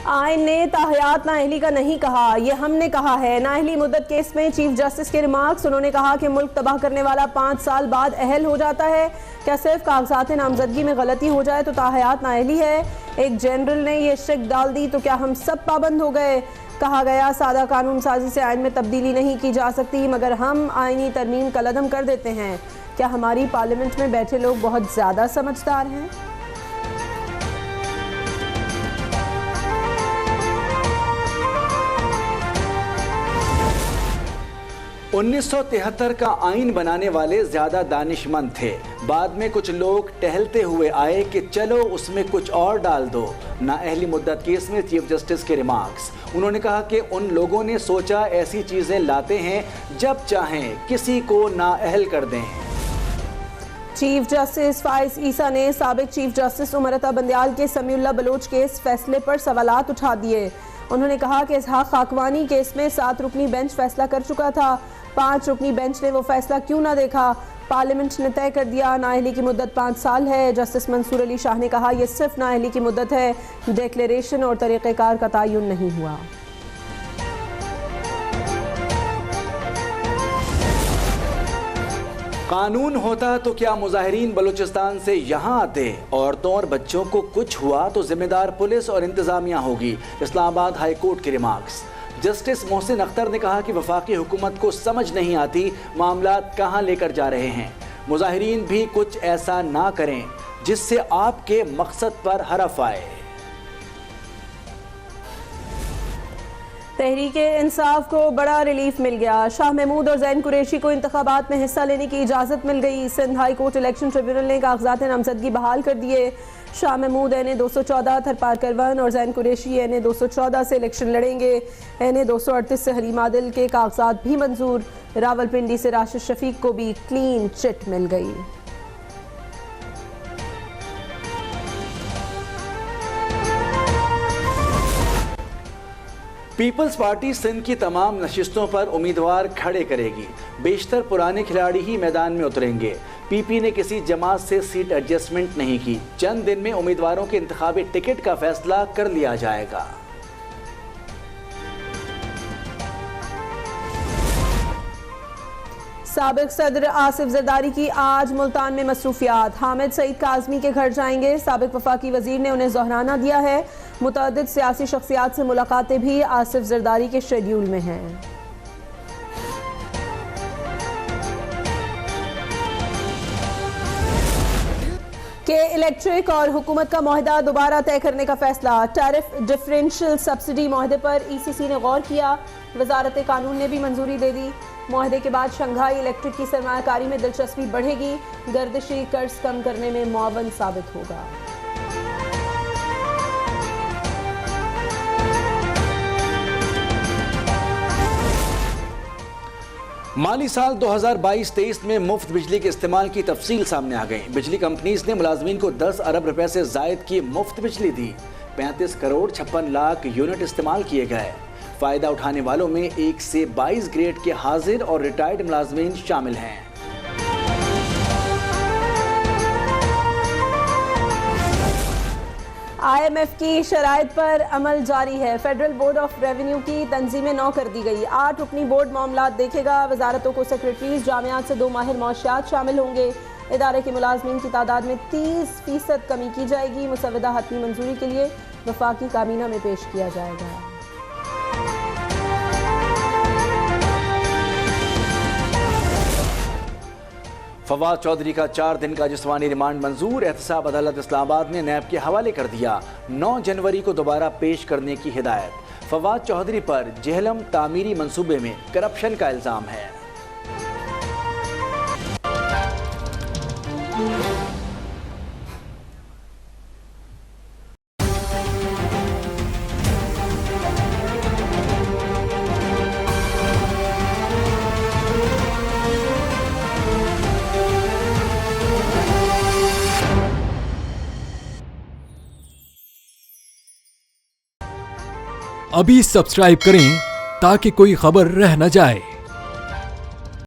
आइन ने ताहयात नाअहली का नहीं कहा, ये हमने कहा है। नाअहली मुद्दत केस में चीफ जस्टिस के रिमार्क्स। उन्होंने कहा कि मुल्क तबाह करने वाला 5 साल बाद अहल हो जाता है। क्या सिर्फ कागजात नामजदगी में गलती हो जाए तो ताहयात नाअहली है? एक जनरल ने ये शक डाल दी तो क्या हम सब पाबंद हो गए? कहा गया सादा कानून साजी से आइन में तब्दीली नहीं की जा सकती, मगर हम आइनी तरमीम कलअदम कर देते हैं। क्या हमारी पार्लियामेंट में बैठे लोग बहुत ज़्यादा समझदार हैं? उन्नीस 1973 का आइन बनाने वाले ज्यादा दानिशमंद थे। बाद में कुछ लोग टहलते हुए आए कि चलो उसमें कुछ और डाल दो। नाअहली मुद्दत केस में चीफ जस्टिस के रिमार्क्स। उन्होंने कहा कि उन लोगों ने सोचा ऐसी चीजें लाते हैं जब चाहें किसी को नाअहल कर दें। चीफ जस्टिस फाइज ईसा ने साबिक चीफ जस्टिस उमर अता बंदयाल के समीउल्लाह बलोच केस फैसले पर सवालात उठा दिए। उन्होंने कहा कि इसहाक खाकवानी केस में 7 रुकनी बेंच फैसला कर चुका था, 5 रुकनी बेंच ने वो फैसला क्यों ना देखा? पार्लियामेंट ने तय कर दिया नाअहली की मुद्दत 5 साल है। जस्टिस मंसूर अली शाह ने कहा यह सिर्फ नाअहली की मुद्दत है, डिक्लेरेशन और तरीक़ेकार का तयन नहीं हुआ। कानून होता तो क्या मुजाहिरीन बलूचिस्तान से यहाँ आते? औरतों और बच्चों को कुछ हुआ तो जिम्मेदार पुलिस और इंतजामिया होगी। इस्लामाबाद हाई कोर्ट के रिमार्क्स। जस्टिस मोहसिन अख्तर ने कहा कि वफाकी हुकूमत को समझ नहीं आती मामला कहाँ लेकर जा रहे हैं। मुजाहिरीन भी कुछ ऐसा ना करें जिससे आपके मकसद पर हरफ आए। तहरीके इंसाफ को बड़ा रिलीफ मिल गया। शाह महमूद और जैन कुरैशी को इंतखाबात में हिस्सा लेने की इजाज़त मिल गई। Sindh high court election tribunal ने कागजात नामजदगी बहाल कर दिए। शाह महमूद एन 214, थरपारकर 1 और जैन कुरैशी एन 214 से इलेक्शन लड़ेंगे। एन 238 से हलीम आदिल के कागजात भी मंजूर। रावलपिंडी से राशिद शफीक को भी क्लीन चिट मिल गई। पीपल्स पार्टी सिंध की तमाम नशिस्तों पर उम्मीदवार खड़े करेगी। बेशतर पुराने खिलाड़ी ही मैदान में उतरेंगे। पीपी ने किसी जमात से सीट एडजस्टमेंट नहीं की। चंद दिन में उम्मीदवारों के इंतखाबी टिकट का फैसला कर लिया जाएगा। साबिक सदर आसिफ जरदारी की आज मुल्तान में मसरूफियात। हामिद सईद काज़मी के घर जाएंगे। साबिक वफाकी वजीर ने उन्हें जोहराना दिया है। मुतअद्दिद सियासी शख्सियात से मुलाकातें भी आसिफ जरदारी के शेड्यूल में हैं। के इलेक्ट्रिक और हुकूमत का मुआहदा दोबारा तय करने का फैसला। टैरिफ डिफरेंशियल सब्सिडी मुआहदे पर ECC ने गौर किया। वजारत कानून ने भी मंजूरी दे दी। मुआहदे के बाद शंघाई इलेक्ट्रिक की सरमायाकारी में दिलचस्पी बढ़ेगी। गर्दिशी कर्ज कम करने में मुआवन साबित होगा। माली साल 2022-23 में मुफ्त बिजली के इस्तेमाल की तफसील सामने आ गई। बिजली कंपनीज ने मुलाजमीन को 10 अरब रुपए से जायद की मुफ्त बिजली दी। 35 करोड़ 56 लाख यूनिट इस्तेमाल किए गए। फायदा उठाने वालों में 1 से 22 ग्रेड के हाजिर और रिटायर्ड मुलाजमीन शामिल हैं। IMF की शराइत पर अमल जारी है। फेडरल बोर्ड ऑफ रेवेन्यू की तंजीमें 9 कर दी गई। 8 रुकनी बोर्ड मामलात देखेगा। वजारतों को सेक्रेटरीज, जामियात से 2 माहिर मौशियात शामिल होंगे। इदारे के मुलाजमीन की तादाद में 30% कमी की जाएगी। मुसवदा हतमी मंजूरी के लिए वफाकी काबीना में पेश किया जाएगा। फवाद चौधरी का 4 दिन का जिस्मानी रिमांड मंजूर। एहतसाब अदालत इस्लामाबाद ने नैब के हवाले कर दिया। 9 जनवरी को दोबारा पेश करने की हिदायत। फवाद चौधरी पर जेहलम तामीरी मंसूबे में करप्शन का इल्जाम है। अभी सब्सक्राइब करें ताकि कोई खबर रह न जाए।